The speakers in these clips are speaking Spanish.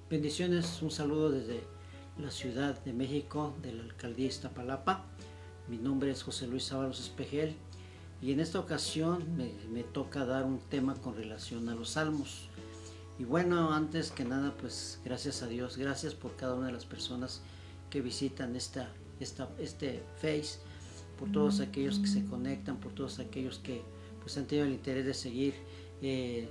Bendiciones, un saludo desde la Ciudad de México, de la Alcaldía Iztapalapa. Mi nombre es José Luis Ábalos Espejel y en esta ocasión me toca dar un tema con relación a los salmos. Y bueno, antes que nada, pues gracias a Dios, gracias por cada una de las personas que visitan este Face, por todos aquellos que se conectan, por todos aquellos que pues han tenido el interés de seguir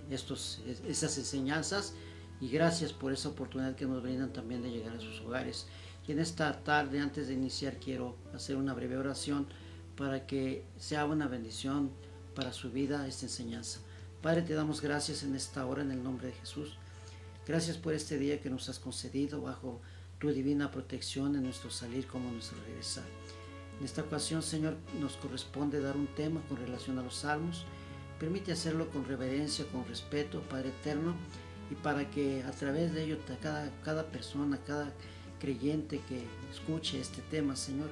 esas enseñanzas, y gracias por esa oportunidad que nos brindan también de llegar a sus hogares. Y en esta tarde, antes de iniciar, quiero hacer una breve oración para que sea una bendición para su vida esta enseñanza. Padre, te damos gracias en esta hora en el nombre de Jesús. Gracias por este día que nos has concedido bajo tu divina protección en nuestro salir como en nuestro regresar. En esta ocasión, Señor, nos corresponde dar un tema con relación a los salmos. Permite hacerlo con reverencia, con respeto, Padre eterno, y para que a través de ello cada persona, cada creyente que escuche este tema, Señor,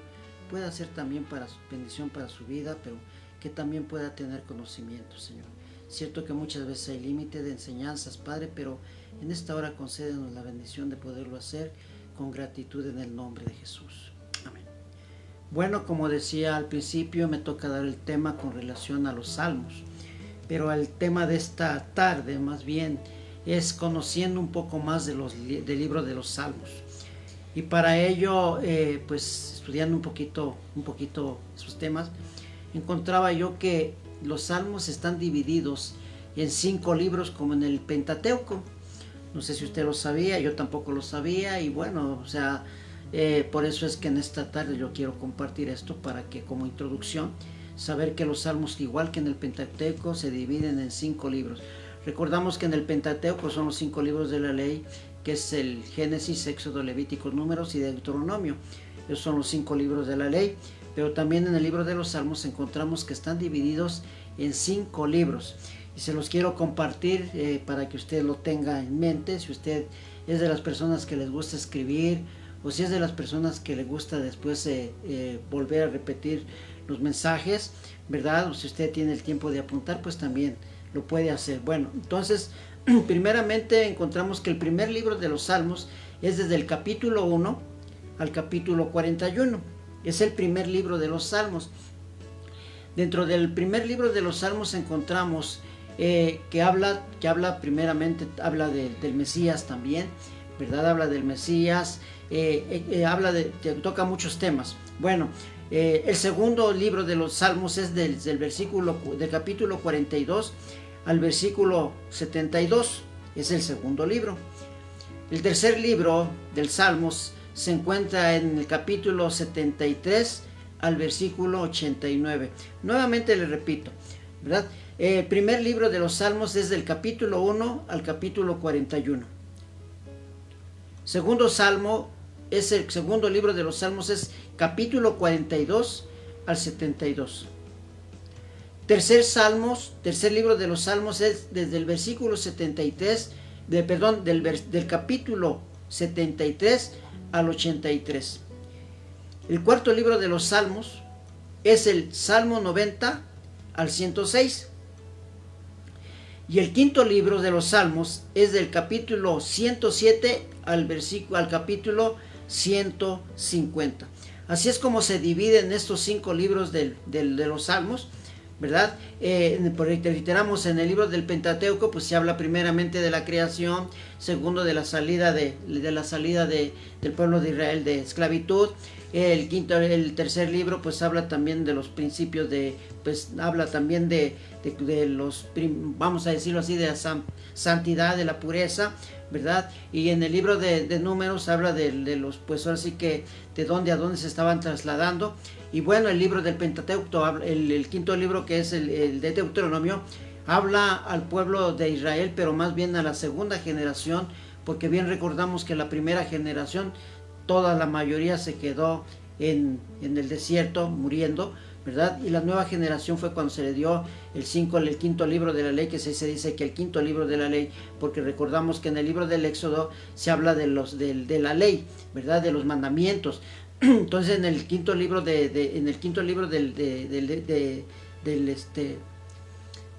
pueda ser también para su bendición para su vida, pero que también pueda tener conocimiento, Señor. Cierto que muchas veces hay límite de enseñanzas, Padre, pero en esta hora concédenos la bendición de poderlo hacer con gratitud en el nombre de Jesús. Amén. Bueno, como decía al principio, me toca dar el tema con relación a los salmos, pero el tema de esta tarde más bien es conociendo un poco más del libro de los salmos. Y para ello, pues estudiando un poquito esos temas, encontraba yo que los salmos están divididos en 5 libros como en el Pentateuco. No sé si usted lo sabía, yo tampoco lo sabía, y bueno, o sea, por eso es que en esta tarde yo quiero compartir esto para que como introducción, saber que los salmos, igual que en el Pentateuco, se dividen en 5 libros. Recordamos que en el Pentateuco son los 5 libros de la ley, que es el Génesis, Éxodo, Levítico, Números y Deuteronomio. Esos son los 5 libros de la ley, pero también en el libro de los Salmos encontramos que están divididos en 5 libros. Y se los quiero compartir para que usted lo tenga en mente. Si usted es de las personas que les gusta escribir, o si es de las personas que le gusta después volver a repetir los mensajes, ¿verdad? O si usted tiene el tiempo de apuntar, pues también lo puede hacer. Bueno, entonces, primeramente encontramos que el primer libro de los Salmos es desde el capítulo 1 al capítulo 41. Es el primer libro de los Salmos. Dentro del primer libro de los Salmos encontramos que habla primeramente, habla del Mesías también, ¿verdad? Habla del Mesías, toca muchos temas. Bueno, el segundo libro de los Salmos es del capítulo 42 al versículo 72, es el segundo libro. El tercer libro del Salmos se encuentra en el capítulo 73 al versículo 89. Nuevamente le repito, ¿verdad? El primer libro de los Salmos es del capítulo 1 al capítulo 41. Segundo salmo, es el segundo libro de los Salmos, es capítulo 42 al 72. Tercer libro de los Salmos es desde el versículo 73, del capítulo 73 al 83. El cuarto libro de los Salmos es el Salmo 90 al 106. Y el quinto libro de los Salmos es del capítulo 107 al capítulo 150. Así es como se dividen estos 5 libros de los Salmos, ¿verdad? Reiteramos, en el libro del Pentateuco pues se habla primeramente de la creación, segundo de la salida del pueblo de Israel de esclavitud. El tercer libro pues habla también de los principios habla también de los, vamos a decirlo así, de la santidad, de la pureza, ¿verdad? Y en el libro de Números habla de los, pues ahora sí que de dónde a dónde se estaban trasladando. Y bueno, el libro del Pentateuco, el quinto libro, que es el de Deuteronomio, habla al pueblo de Israel, pero más bien a la segunda generación, porque bien recordamos que la primera generación, toda la mayoría se quedó en el desierto muriendo, ¿verdad? Y la nueva generación fue cuando se le dio el quinto libro de la ley, que se dice que el quinto libro de la ley, porque recordamos que en el libro del Éxodo se habla de la ley, ¿verdad? De los mandamientos. Entonces en el quinto libro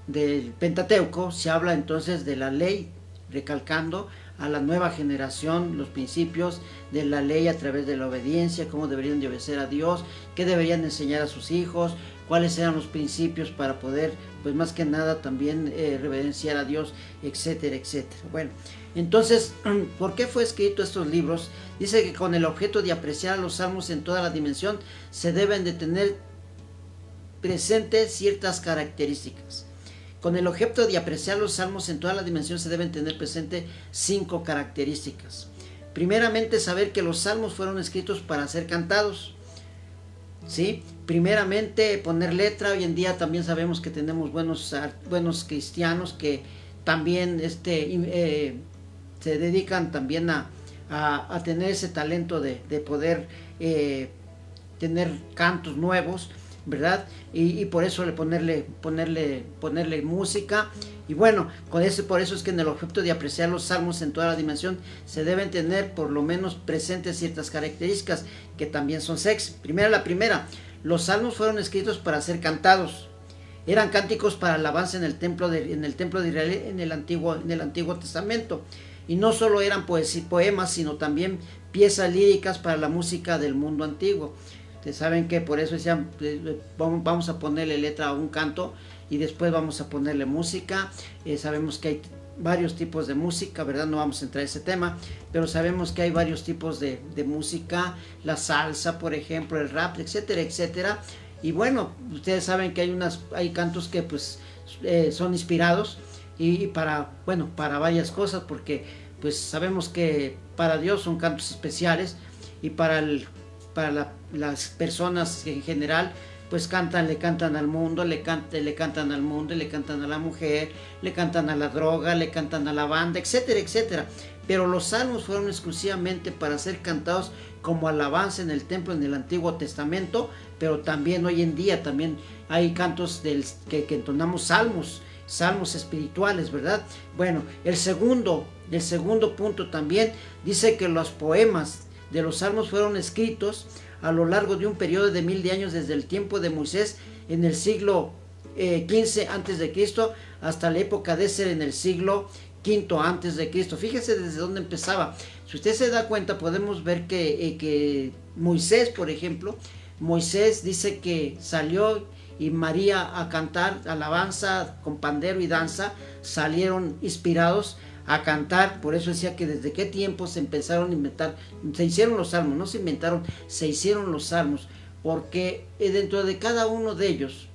del Pentateuco se habla entonces de la ley, recalcando a la nueva generación los principios de la ley a través de la obediencia, cómo deberían de obedecer a Dios, qué deberían enseñar a sus hijos, cuáles eran los principios para poder, pues más que nada también reverenciar a Dios, etcétera, etcétera. Bueno, entonces, ¿por qué fue escrito estos libros? Dice que con el objeto de apreciar a los salmos en toda la dimensión, se deben de tener presentes ciertas características. Con el objeto de apreciar los salmos en toda la dimensión, se deben tener presente 5 características. Primeramente, saber que los salmos fueron escritos para ser cantados. ¿Sí? Primeramente, poner letra. Hoy en día también sabemos que tenemos buenos cristianos que también se dedican también a tener ese talento de poder tener cantos nuevos, ¿verdad? Y por eso ponerle música. Y bueno, por eso es que en el objeto de apreciar los salmos en toda la dimensión se deben tener por lo menos presentes ciertas características que también son sexy. La primera, los salmos fueron escritos para ser cantados. Eran cánticos para alabanza en el templo de Israel en el Antiguo Testamento. Y no solo eran poemas, sino también piezas líricas para la música del mundo antiguo. Ustedes saben que por eso decían, vamos a ponerle letra a un canto y después vamos a ponerle música. Sabemos que hay varios tipos de música, ¿verdad? No vamos a entrar en ese tema, pero sabemos que hay varios tipos de música, la salsa, por ejemplo, el rap, etcétera, etcétera. Y bueno, ustedes saben que hay cantos que pues son inspirados y para varias cosas, porque pues sabemos que para Dios son cantos especiales y para las personas en general pues le cantan al mundo, le cantan al mundo, le cantan a la mujer, le cantan a la droga, le cantan a la banda, etcétera, etcétera. Pero los salmos fueron exclusivamente para ser cantados como alabanza en el templo en el Antiguo Testamento, pero también hoy en día también hay cantos que entonamos salmos espirituales, ¿verdad? Bueno, el segundo punto también dice que los poemas de los salmos fueron escritos a lo largo de un periodo de 1000 años desde el tiempo de Moisés en el siglo XV antes de Cristo hasta la época de Ezer en el siglo V antes de Cristo. Fíjese desde dónde empezaba. Si usted se da cuenta, podemos ver que Moisés, por ejemplo, Moisés dice que salió y María a cantar alabanza con pandero y danza, salieron inspirados a cantar. Por eso decía que desde qué tiempo se empezaron a inventar, se hicieron los salmos, no se inventaron, se hicieron los salmos, porque dentro de cada uno de ellos,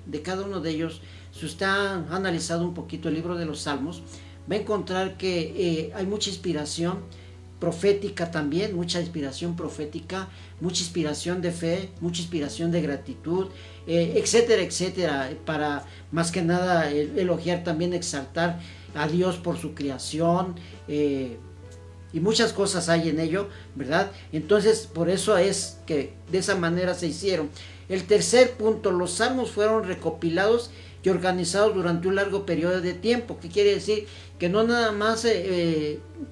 si usted ha analizado un poquito el libro de los salmos, va a encontrar que hay mucha inspiración profética también, mucha inspiración profética, mucha inspiración de fe, mucha inspiración de gratitud, etcétera, etcétera, para más que nada elogiar también, exaltar a Dios por su creación, y muchas cosas hay en ello, ¿verdad? Entonces, por eso es que de esa manera se hicieron. El tercer punto, los salmos fueron recopilados y organizados durante un largo periodo de tiempo. ¿Qué quiere decir? Que no nada más,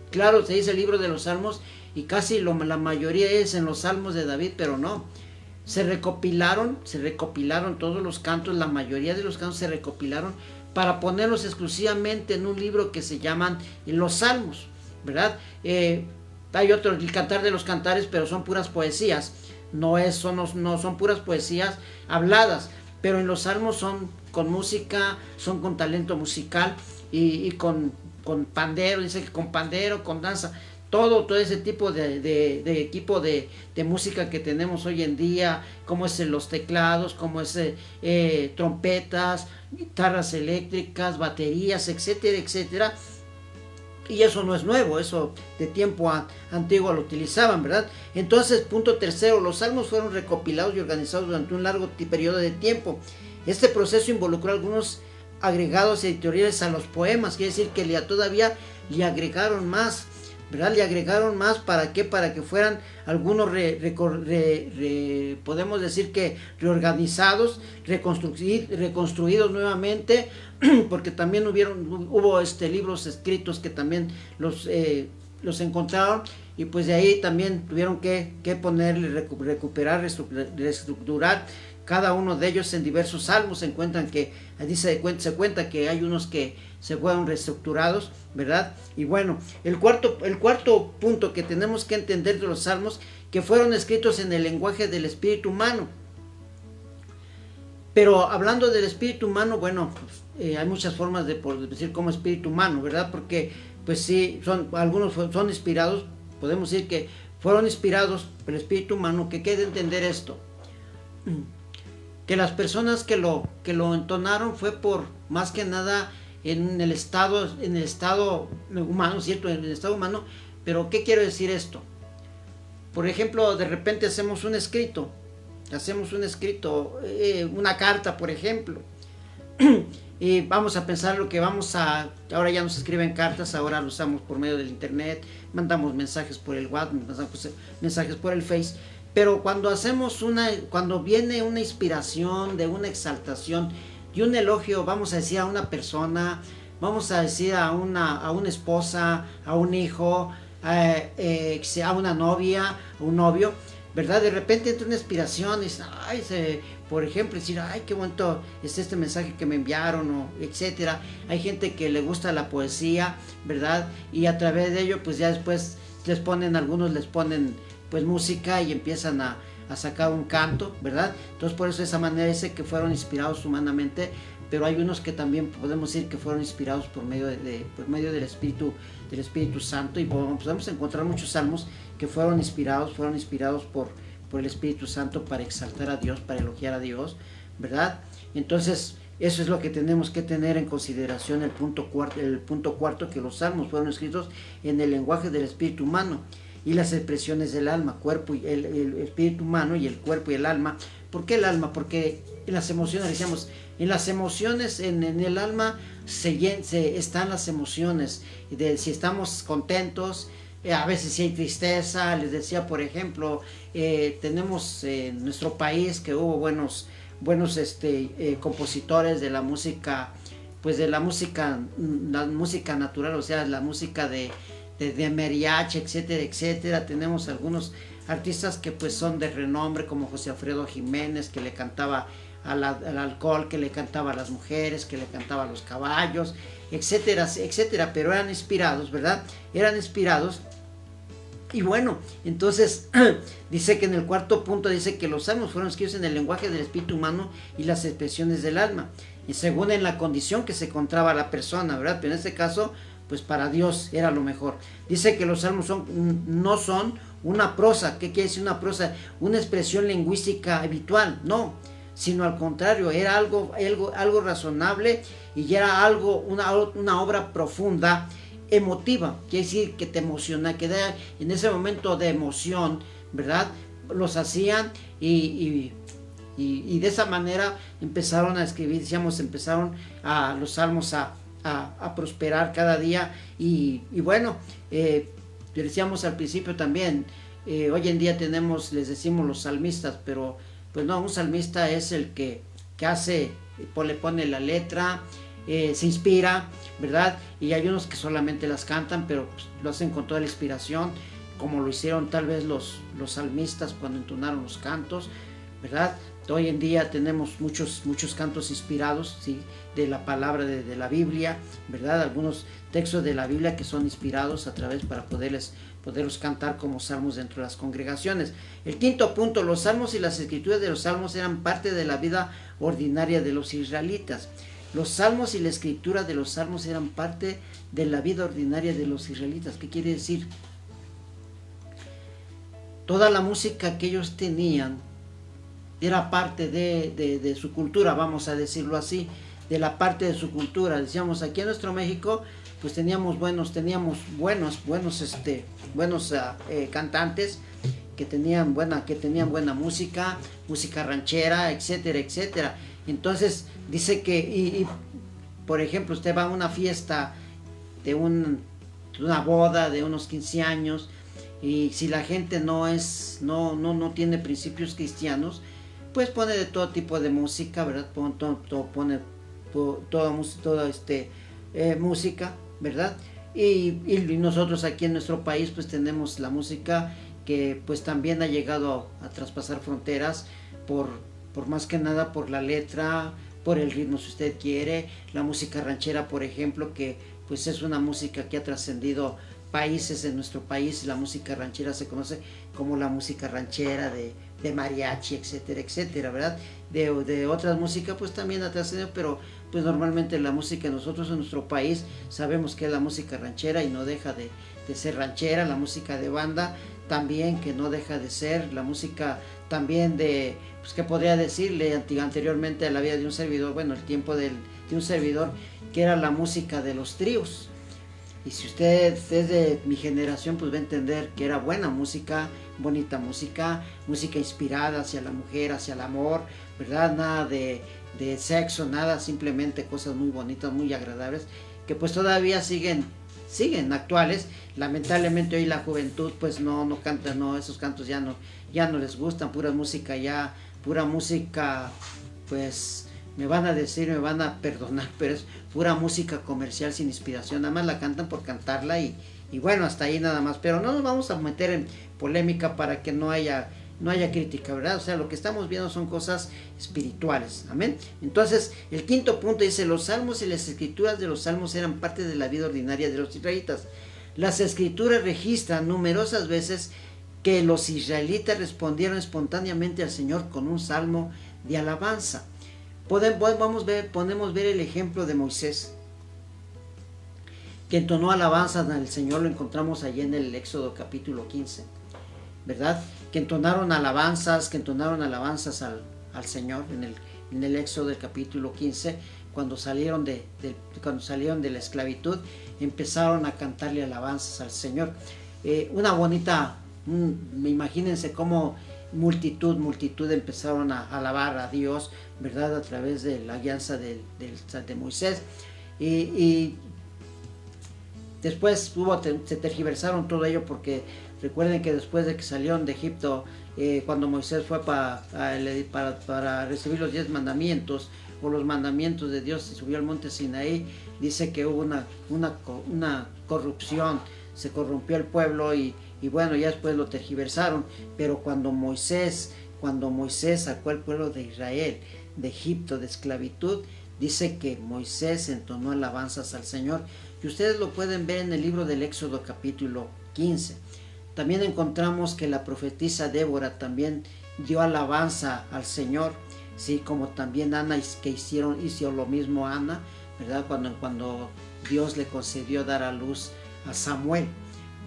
claro, se dice el libro de los salmos y casi la mayoría es en los salmos de David, pero no. Se recopilaron todos los cantos, la mayoría de los cantos se recopilaron para ponerlos exclusivamente en un libro que se llaman los salmos, ¿verdad? Hay otro, el Cantar de los Cantares, pero son puras poesías, no son puras poesías habladas, pero en los salmos son con música, son con talento musical y con pandero, dice que con pandero, con danza, todo ese tipo de equipo de música que tenemos hoy en día, como es los teclados, como es trompetas, guitarras eléctricas, baterías, etcétera, etcétera. Y eso no es nuevo, eso de tiempo antiguo lo utilizaban, ¿verdad? Entonces, punto tercero, los salmos fueron recopilados y organizados durante un largo periodo de tiempo. Este proceso involucró algunos agregados editoriales a los poemas, quiere decir que todavía le agregaron más, ¿verdad? Le agregaron más, ¿para qué? Para que fueran algunos podemos decir que reorganizados, reconstruidos nuevamente, porque también hubo libros escritos que también los encontraron, y pues de ahí también tuvieron que ponerle, recuperar, reestructurar cada uno de ellos en diversos salmos se encuentran que, se cuenta que hay unos que se fueron reestructurados, ¿verdad? Y bueno, el cuarto punto que tenemos que entender de los salmos, que fueron escritos en el lenguaje del espíritu humano. Pero hablando del espíritu humano, bueno, pues, hay muchas formas de decir como espíritu humano, ¿verdad? Porque pues sí, algunos son inspirados, podemos decir que fueron inspirados por el espíritu humano. Que quede entender esto, que las personas que lo entonaron fue por más que nada en el estado humano, ¿cierto? En el estado humano. Pero ¿qué quiero decir esto? Por ejemplo, de repente hacemos un escrito, una carta, por ejemplo, y vamos a pensar lo que ahora ya nos escriben cartas, ahora lo usamos por medio del internet, mandamos mensajes por el WhatsApp, mandamos mensajes por el Face. Pero cuando viene una inspiración, de una exaltación y un elogio, vamos a decir a una persona, vamos a decir a una esposa, a un hijo, a una novia, a un novio, ¿verdad? De repente entra una inspiración y por ejemplo, decir, ay, qué bonito es este mensaje que me enviaron, o etcétera. Hay gente que le gusta la poesía, ¿verdad? Y a través de ello, pues ya después algunos les ponen pues música y empiezan a sacar un canto, ¿verdad? Entonces por eso de esa manera dice que fueron inspirados humanamente, pero hay unos que también podemos decir que fueron inspirados por medio del Espíritu Santo, y podemos encontrar muchos salmos que fueron inspirados por el Espíritu Santo para exaltar a Dios, para elogiar a Dios, ¿verdad? Entonces eso es lo que tenemos que tener en consideración, el punto cuarto, que los salmos fueron escritos en el lenguaje del espíritu humano y las expresiones del alma, cuerpo y el espíritu humano y el cuerpo y el alma. ¿Por qué el alma? Porque en las emociones, decíamos, en el alma están las emociones, si estamos contentos, a veces si hay tristeza. Les decía, por ejemplo, tenemos en nuestro país que hubo buenos compositores de la música, pues de la música natural, o sea, la música de mariachi, etcétera, etcétera. Tenemos algunos artistas que pues son de renombre, como José Alfredo Jiménez, que le cantaba al alcohol, que le cantaba a las mujeres, que le cantaba a los caballos, etcétera, etcétera, pero eran inspirados, ¿verdad? Eran inspirados. Y bueno, entonces dice que en el cuarto punto dice que los salmos fueron escritos en el lenguaje del espíritu humano y las expresiones del alma, y según en la condición que se encontraba la persona, ¿verdad? Pero en este caso, pues para Dios era lo mejor. Dice que los salmos no son una prosa. ¿Qué quiere decir una prosa? Una expresión lingüística habitual, no, sino al contrario, era algo razonable, y era una obra profunda, emotiva. Quiere decir que te emociona, que en ese momento de emoción, ¿verdad? Los hacían y de esa manera empezaron a escribir, empezaron los salmos a prosperar cada día. Y bueno, decíamos al principio también, hoy en día les decimos los salmistas, pero pues no, un salmista es el que hace, le pone la letra, se inspira, ¿verdad? Y hay unos que solamente las cantan, pero pues, lo hacen con toda la inspiración, como lo hicieron tal vez los salmistas cuando entonaron los cantos, ¿verdad? Hoy en día tenemos muchos cantos inspirados, ¿sí?, de la palabra de la Biblia, ¿verdad? Algunos textos de la Biblia que son inspirados para poderlos cantar como salmos dentro de las congregaciones. El quinto punto, los salmos y las escrituras de los salmos eran parte de la vida ordinaria de los israelitas. Los salmos y la escritura de los salmos eran parte de la vida ordinaria de los israelitas. ¿Qué quiere decir? Toda la música que ellos tenían era parte de su cultura, vamos a decirlo así, de la parte de su cultura. Decíamos, aquí en nuestro México, pues teníamos buenos cantantes que tenían buena música ranchera, etcétera, etcétera. Entonces dice que, por ejemplo, usted va a una fiesta de una boda de unos 15 años, y si la gente no tiene principios cristianos, pues pone de todo tipo de música, ¿verdad? Pone toda música, ¿verdad? Y nosotros aquí en nuestro país pues tenemos la música que pues también ha llegado a traspasar fronteras por por más que nada por la letra, por el ritmo si usted quiere. La música ranchera, por ejemplo, que pues es una música que ha trascendido países. En nuestro país la música ranchera se conoce como la música ranchera de mariachi, etcétera, etcétera, ¿verdad? De otras músicas pues también ha trascendido, pero pues normalmente la música nosotros en nuestro país sabemos que es la música ranchera y no deja de ser ranchera. La música de banda también, que no deja de ser la música también de, pues que podría decirle anteriormente a la vida de un servidor, bueno, el tiempo de un servidor, que era la música de los tríos. Y si usted es de mi generación, pues va a entender que era buena música, bonita música, música inspirada hacia la mujer, hacia el amor, ¿verdad? Nada de sexo, nada, simplemente cosas muy bonitas, muy agradables, que pues todavía siguen actuales. Lamentablemente hoy la juventud pues no canta, no, esos cantos ya no les gustan, pura música pues me van a decir, me van a perdonar, pero es pura música comercial sin inspiración, nada más la cantan por cantarla y bueno, hasta ahí nada más, pero no nos vamos a meter en polémica para que no haya crítica, ¿verdad? O sea, lo que estamos viendo son cosas espirituales, amén. Entonces, el quinto punto dice: los salmos y las escrituras de los salmos eran parte de la vida ordinaria de los israelitas. Las escrituras registran numerosas veces que los israelitas respondieron espontáneamente al Señor con un salmo de alabanza. Podemos ver el ejemplo de Moisés, que entonó alabanzas al Señor. Lo encontramos allí en el Éxodo capítulo 15, ¿verdad? Que entonaron alabanzas al Señor en el Éxodo del capítulo 15, cuando salieron de la esclavitud, empezaron a cantarle alabanzas al Señor. Una bonita, imagínense cómo multitud empezaron a alabar a Dios, ¿verdad? A través de la guianza de Moisés. Y después se tergiversaron todo ello, porque recuerden que después de que salieron de Egipto, cuando Moisés fue para recibir los 10 mandamientos o los mandamientos de Dios y subió al monte Sinaí, dice que hubo una corrupción, se corrompió el pueblo y bueno, ya después lo tergiversaron. Pero cuando Moisés sacó al pueblo de Israel de Egipto, de esclavitud, dice que Moisés entonó alabanzas al Señor, y ustedes lo pueden ver en el libro del Éxodo capítulo 15. También encontramos que la profetisa Débora también dio alabanza al Señor, sí, como también Ana, que hizo lo mismo Ana, ¿verdad? Cuando Dios le concedió dar a luz a Samuel.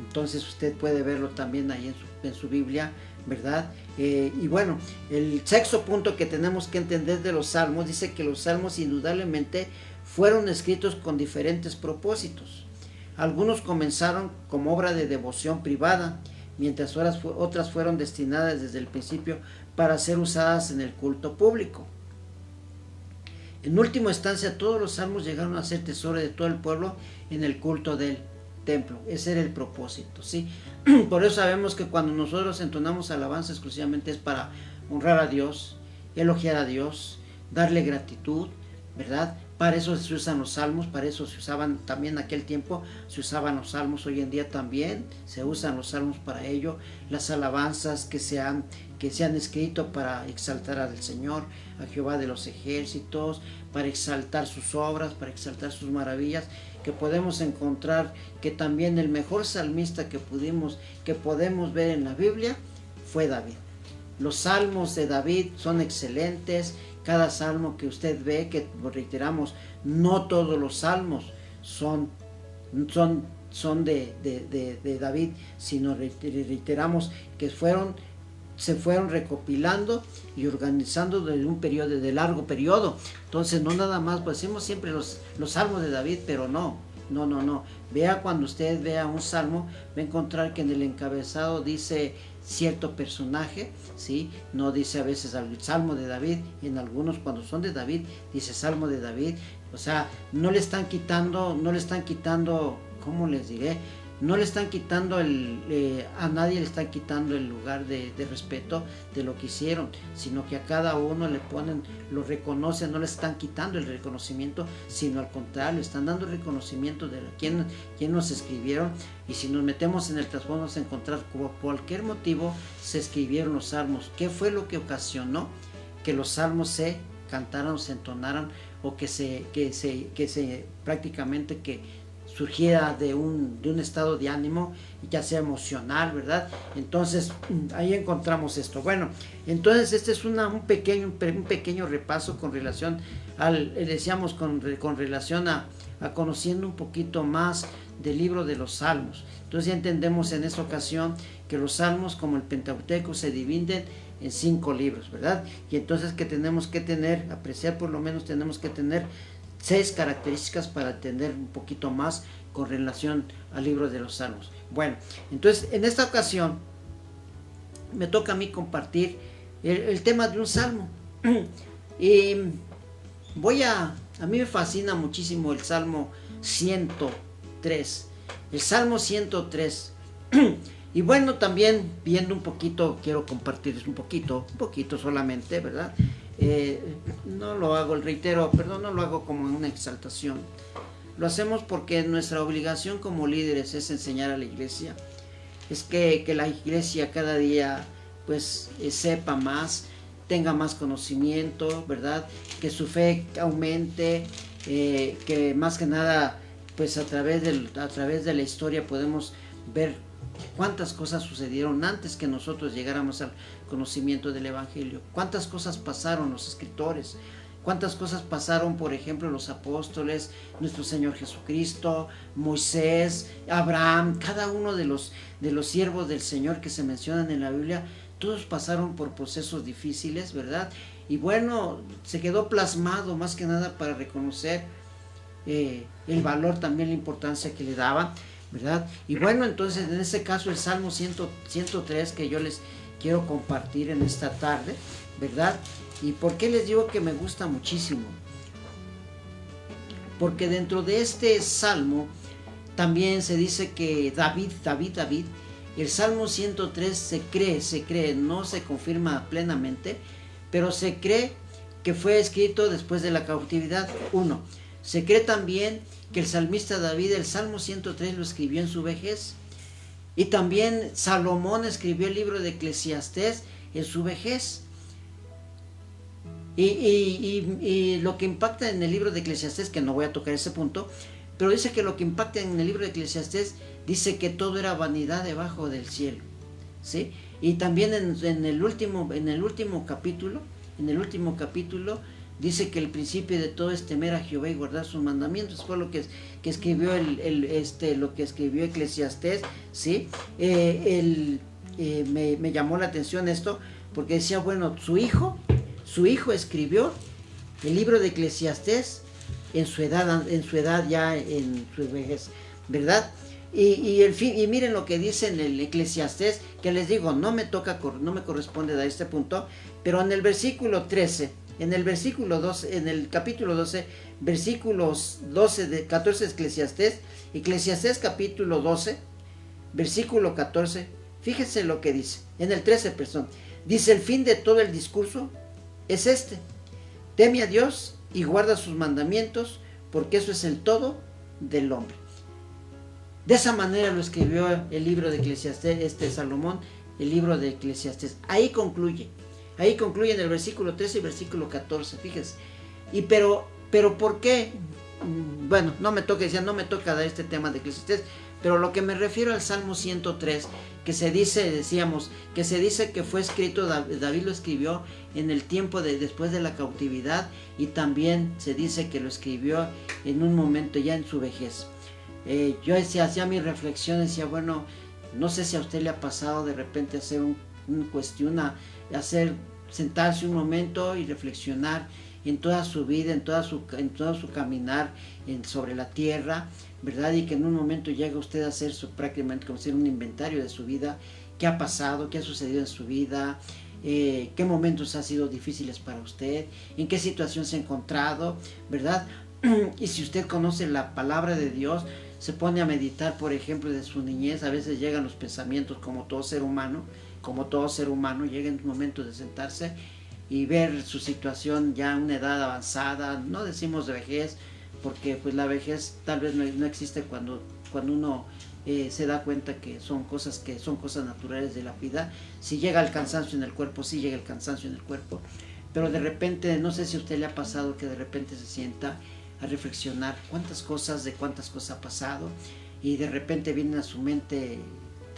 Entonces usted puede verlo también ahí en su Biblia, ¿verdad? Y bueno, el sexto punto que tenemos que entender de los salmos, dice que los salmos indudablemente fueron escritos con diferentes propósitos. Algunos comenzaron como obra de devoción privada, mientras otras fueron destinadas desde el principio para ser usadas en el culto público. En última instancia, todos los salmos llegaron a ser tesoro de todo el pueblo en el culto del templo. Ese era el propósito, ¿sí? Por eso sabemos que cuando nosotros entonamos alabanza exclusivamente es para honrar a Dios, elogiar a Dios, darle gratitud, ¿verdad? Para eso se usan los salmos, para eso se usaban también en aquel tiempo, se usaban los salmos, hoy en día también se usan los salmos para ello. Las alabanzas que se han escrito para exaltar al Señor, a Jehová de los ejércitos, para exaltar sus obras, para exaltar sus maravillas, que podemos encontrar que también el mejor salmista que podemos ver en la Biblia fue David. Los salmos de David son excelentes. Cada salmo que usted ve, que reiteramos, no todos los salmos son de David, sino reiteramos que se fueron recopilando y organizando de un periodo, de largo periodo. Entonces no nada más, pues decimos siempre los salmos de David, pero no. Vea, cuando usted vea un salmo, va a encontrar que en el encabezado dice cierto personaje, ¿sí? No dice a veces el salmo de David, y en algunos, cuando son de David, dice salmo de David. O sea, no le están quitando, ¿cómo les diré? No le están quitando a nadie le están quitando el lugar de respeto de lo que hicieron, sino que a cada uno le ponen, lo reconocen, no le están quitando el reconocimiento, sino al contrario, están dando el reconocimiento de quién nos escribieron. Y si nos metemos en el trasfondo, vamos a encontrar que por cualquier motivo se escribieron los salmos. ¿Qué fue lo que ocasionó que los salmos se cantaran o se entonaran, o que se prácticamente que surgiera de un estado de ánimo, ya sea emocional, ¿verdad? Entonces ahí encontramos esto. Bueno, entonces este es un pequeño repaso con relación decíamos con relación a conociendo un poquito más del libro de los Salmos. Entonces ya entendemos en esta ocasión que los Salmos, como el Pentateuco, se dividen en 5 libros, ¿verdad? Y entonces que tenemos que tener, apreciar por lo menos tenemos que tener 6 características para entender un poquito más con relación al libro de los Salmos. Bueno, entonces en esta ocasión me toca a mí compartir el tema de un salmo. Y a mí me fascina muchísimo el Salmo 103. El Salmo 103. Y bueno, también viendo un poquito, quiero compartirles un poquito solamente, ¿verdad? No lo hago, reitero, perdón, no lo hago como en una exaltación. Lo hacemos porque nuestra obligación como líderes es enseñar a la iglesia. Es que la iglesia cada día pues sepa más, tenga más conocimiento, ¿verdad? Que su fe aumente, que más que nada pues a través de la historia podemos ver cuántas cosas sucedieron antes que nosotros llegáramos al conocimiento del Evangelio, cuántas cosas pasaron los escritores, cuántas cosas pasaron, por ejemplo, los apóstoles, nuestro Señor Jesucristo, Moisés, Abraham, cada uno de los siervos del Señor que se mencionan en la Biblia, todos pasaron por procesos difíciles, ¿verdad? Y bueno, se quedó plasmado más que nada para reconocer el valor, también la importancia que le daban, ¿verdad? Y bueno, entonces en este caso el Salmo 103 que yo les quiero compartir en esta tarde, ¿verdad? ¿Y por qué les digo que me gusta muchísimo? Porque dentro de este salmo también se dice que David, el Salmo 103 se cree, no se confirma plenamente, pero se cree que fue escrito después de la cautividad. Se cree también que el salmista David el Salmo 103 lo escribió en su vejez. Y también Salomón escribió el libro de Eclesiastés en su vejez. Y lo que impacta en el libro de Eclesiastés, que no voy a tocar ese punto, pero dice que lo que impacta en el libro de Eclesiastés, dice que todo era vanidad debajo del cielo, ¿sí? Y también en el último capítulo, dice que el principio de todo es temer a Jehová y guardar sus mandamientos. Fue lo que escribió lo que escribió Eclesiastés, ¿sí? Me llamó la atención esto, porque decía, bueno, su hijo escribió el libro de Eclesiastés en su edad ya en su vejez, ¿verdad? Y miren lo que dice en el Eclesiastés, que les digo, no me corresponde dar este punto, pero en el versículo 13, en el versículo 12, en el capítulo 12, versículos 14 de Eclesiastés capítulo 12, versículo 14, fíjense lo que dice, en el 13, dice: el fin de todo el discurso es este: teme a Dios y guarda sus mandamientos, porque eso es el todo del hombre. De esa manera lo escribió el libro de Eclesiastés, Salomón, el libro de Eclesiastés. Ahí concluye en el versículo 13 y versículo 14, fíjense. Pero ¿por qué? Bueno, no me toca dar este tema de Eclesiastés, pero lo que me refiero al Salmo 103, que se dice que fue escrito, David lo escribió en el tiempo después de la cautividad, y también se dice que lo escribió en un momento ya en su vejez. Yo hacía mi reflexión, decía, bueno, no sé si a usted le ha pasado de repente hacer sentarse un momento y reflexionar en toda su vida, en todo su caminar sobre la tierra, ¿verdad? Y que en un momento llega usted a hacer prácticamente como hacer un inventario de su vida, qué ha pasado, qué ha sucedido en su vida, qué momentos han sido difíciles para usted, en qué situación se ha encontrado, ¿verdad? Y si usted conoce la palabra de Dios, se pone a meditar, por ejemplo, de su niñez. A veces llegan los pensamientos, como todo ser humano, llega en un momento de sentarse y ver su situación ya a una edad avanzada. No decimos de vejez, porque pues la vejez tal vez no existe cuando uno se da cuenta que son cosas naturales de la vida. Si llega el cansancio en el cuerpo, sí llega el cansancio en el cuerpo, pero de repente, no sé si a usted le ha pasado que de repente se sienta a reflexionar cuántas cosas ha pasado, y de repente viene a su mente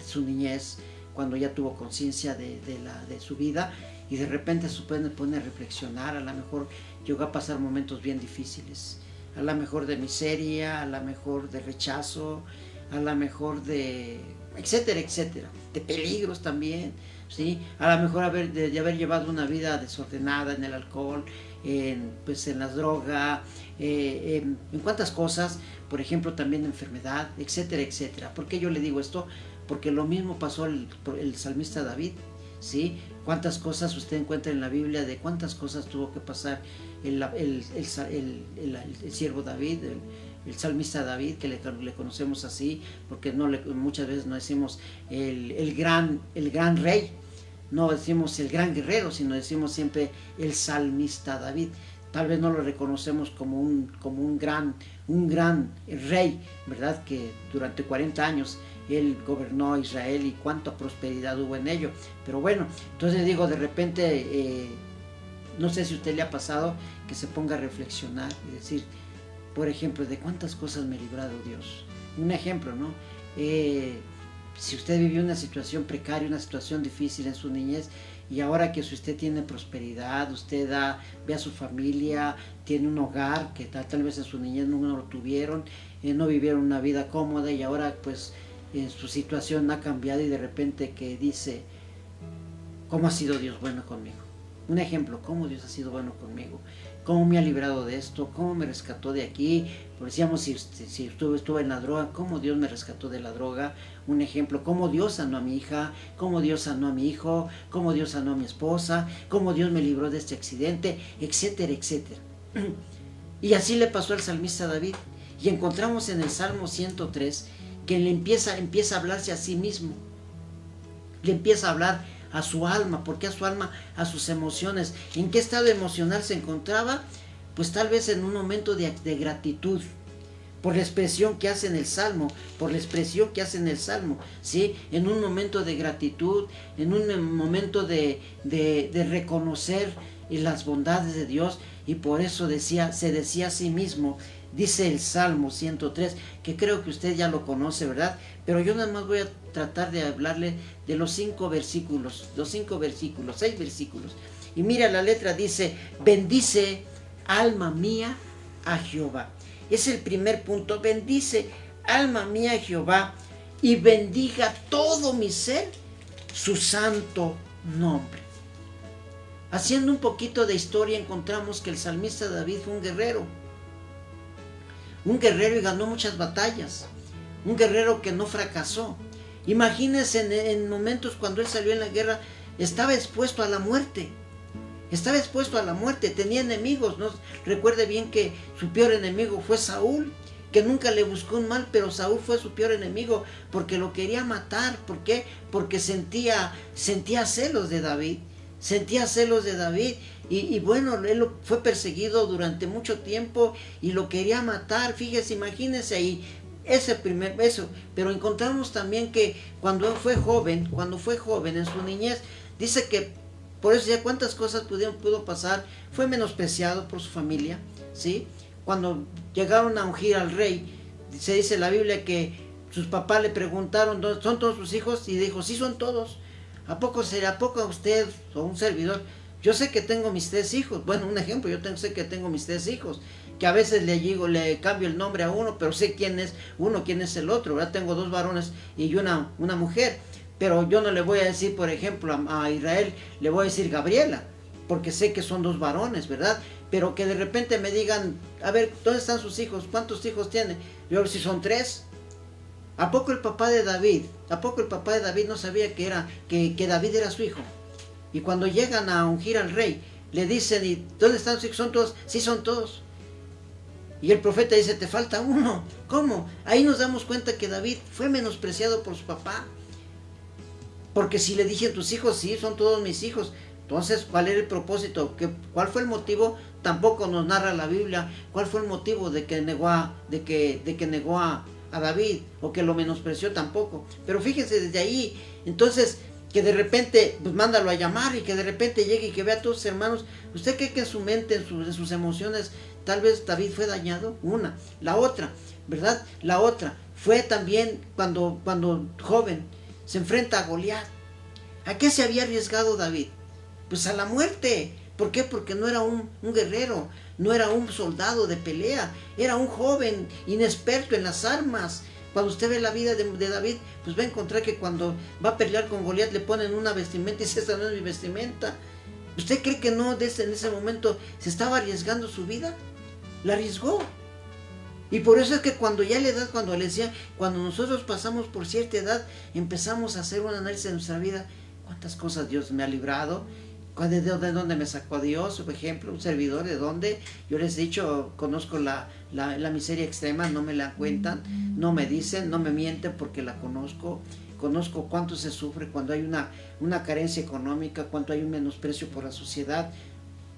su niñez, cuando ya tuvo conciencia de su vida, y de repente se pone a reflexionar. A lo mejor llegó a pasar momentos bien difíciles, a lo mejor de miseria, a lo mejor de rechazo, a lo mejor de etcétera, etcétera, de peligros también, ¿sí? A lo mejor de haber llevado una vida desordenada en el alcohol, en las drogas, en cuantas cosas, por ejemplo también enfermedad, etcétera, etcétera. ¿Por qué yo le digo esto? Porque lo mismo pasó el salmista David, ¿sí? Cuántas cosas usted encuentra en la Biblia, de cuántas cosas tuvo que pasar el siervo David, el salmista David, que le conocemos así, porque muchas veces no decimos el gran rey, no decimos el gran guerrero, sino decimos siempre el salmista David. Tal vez no lo reconocemos como un gran rey, ¿verdad? Que durante 40 años él gobernó a Israel, y cuánta prosperidad hubo en ello. Pero bueno, entonces digo, de repente, no sé si a usted le ha pasado que se ponga a reflexionar y decir, por ejemplo, de cuántas cosas me ha librado Dios. Un ejemplo, ¿no? Si usted vivió una situación precaria, una situación difícil en su niñez, y ahora que si usted tiene prosperidad, usted ve a su familia, tiene un hogar que tal vez en su niñez no lo tuvieron, no vivieron una vida cómoda, y ahora pues su situación ha cambiado, y de repente que dice, ¿cómo ha sido Dios bueno conmigo? Un ejemplo, ¿cómo Dios ha sido bueno conmigo? ¿Cómo me ha librado de esto? ¿Cómo me rescató de aquí? Por decíamos, si estuve en la droga, ¿cómo Dios me rescató de la droga? Un ejemplo, ¿cómo Dios sanó a mi hija? ¿Cómo Dios sanó a mi hijo? ¿Cómo Dios sanó a mi esposa? ¿Cómo Dios me libró de este accidente? Etcétera, etcétera. Y así le pasó al salmista David. Y encontramos en el Salmo 103 que le empieza a hablarse a sí mismo. Le empieza a hablar a su alma. ¿Por qué a su alma? A sus emociones. ¿En qué estado emocional se encontraba? Pues tal vez en un momento de gratitud por la expresión que hace en el Salmo, ¿sí? En un momento de gratitud, en un momento de reconocer las bondades de Dios, y por eso se decía a sí mismo. Dice el Salmo 103, que creo que usted ya lo conoce, ¿verdad? Pero yo nada más voy a tratar de hablarle de los 6 versículos. Y mira, la letra dice, bendice, alma mía, a Jehová. Es el primer punto. Bendice, alma mía, a Jehová, y bendiga todo mi ser su santo nombre. Haciendo un poquito de historia, encontramos que el salmista David fue un guerrero y ganó muchas batallas, un guerrero que no fracasó. Imagínense en momentos cuando él salió en la guerra, estaba expuesto a la muerte, tenía enemigos, ¿no? Recuerde bien que su peor enemigo fue Saúl, que nunca le buscó un mal, pero Saúl fue su peor enemigo porque lo quería matar. ¿Por qué? Porque sentía celos de David, y bueno, él fue perseguido durante mucho tiempo y lo quería matar. Fíjese, imagínense ahí eso. Pero encontramos también que cuando fue joven en su niñez, dice que por eso ya cuántas cosas pudo pasar. Fue menospreciado por su familia, ¿sí? Cuando llegaron a ungir al rey, se dice en la Biblia que sus papás le preguntaron, ¿son todos sus hijos? Y dijo, sí, son todos. ¿A poco usted o un servidor? Yo sé que tengo mis 3 hijos. Bueno, un ejemplo, sé que tengo mis 3 hijos, que a veces le cambio el nombre a uno, pero sé quién es uno, quién es el otro, ¿verdad? Tengo 2 varones y una mujer, pero yo no le voy a decir, por ejemplo, a Israel, le voy a decir Gabriela, porque sé que son 2 varones, ¿verdad? Pero que de repente me digan, a ver, ¿dónde están sus hijos? ¿Cuántos hijos tiene? Yo, si son 3. ¿A poco el papá de David no sabía que David era su hijo? Y cuando llegan a ungir al rey, le dicen, ¿y dónde están sus hijos? ¿Son todos? Sí, son todos. Y el profeta dice, te falta uno. ¿Cómo? Ahí nos damos cuenta que David fue menospreciado por su papá. Porque si le dije a tus hijos, sí, son todos mis hijos. Entonces, ¿cuál era el propósito? ¿Cuál fue el motivo? Tampoco nos narra la Biblia. ¿Cuál fue el motivo de que negó a David, o que lo menospreció? Tampoco. Pero fíjense desde ahí. Entonces, que de repente, pues mándalo a llamar y que de repente llegue y que vea a todos sus hermanos. ¿Usted cree que en su mente, en sus emociones, tal vez David fue dañado? Una. La otra, ¿verdad? La otra fue también cuando joven se enfrenta a Goliat. ¿A qué se había arriesgado David? Pues a la muerte. ¿Por qué? Porque no era un guerrero, no era un soldado de pelea, era un joven inexperto en las armas. Cuando usted ve la vida de David, pues va a encontrar que cuando va a pelear con Goliat le ponen una vestimenta y dice, esta no es mi vestimenta. ¿Usted cree que no en ese momento se estaba arriesgando su vida? La arriesgó. Y por eso es que cuando ya la edad, cuando le decía, cuando nosotros pasamos por cierta edad, empezamos a hacer un análisis de nuestra vida. ¿Cuántas cosas Dios me ha librado? ¿De dónde me sacó Dios? Por ejemplo, un servidor, ¿de dónde? Yo les he dicho, conozco la miseria extrema, no me la cuentan, no me dicen, no me mienten porque la conozco. Conozco cuánto se sufre cuando hay una carencia económica, cuánto hay un menosprecio por la sociedad.